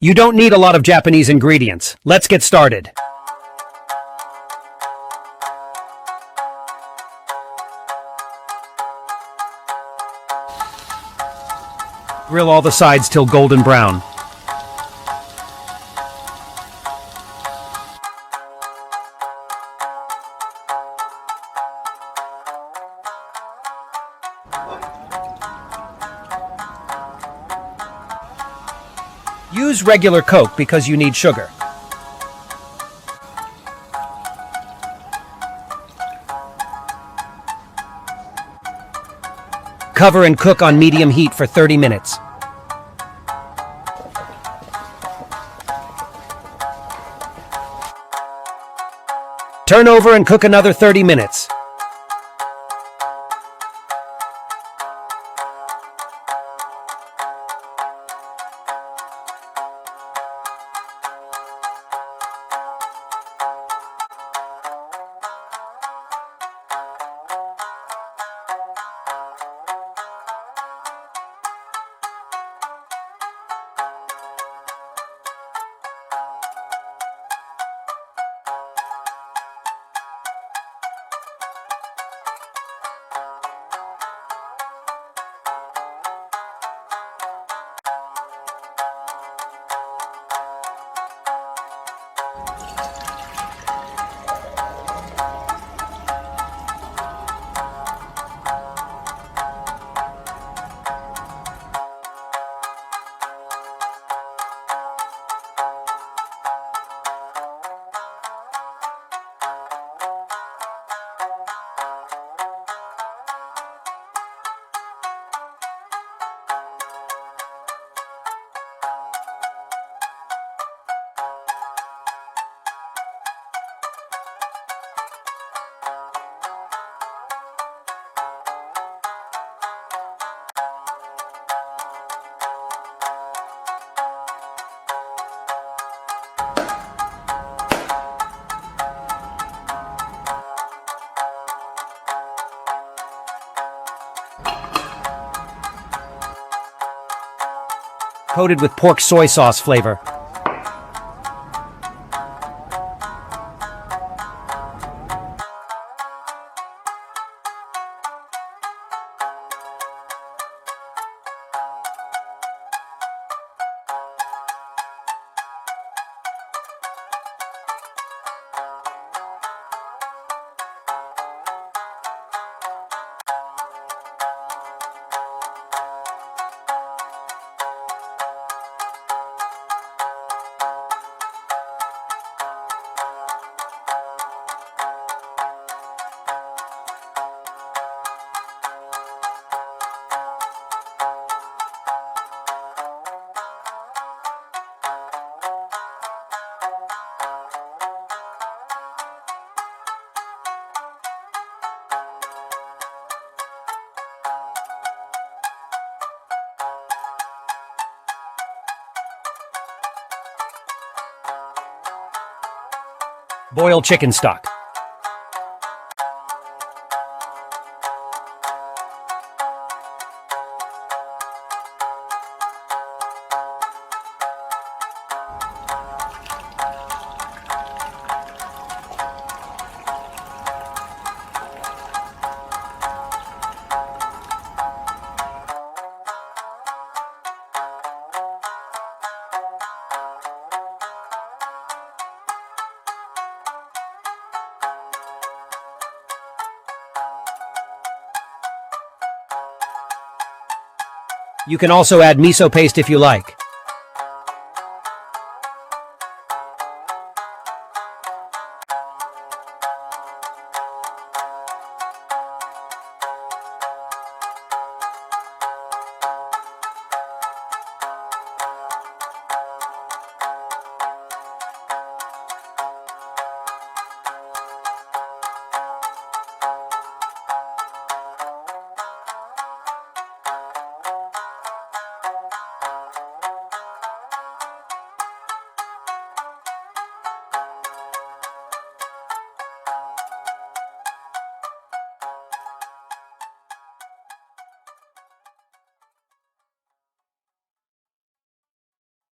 You don't need a lot of Japanese ingredients. Let's get started. Grill all the sides till golden brown. Use regular Coke because you need sugar. Cover and cook on medium heat for 30 minutes. Turn over and cook another 30 minutes. Coated with pork soy sauce flavor. Boil chicken stock. You can also add miso paste if you like.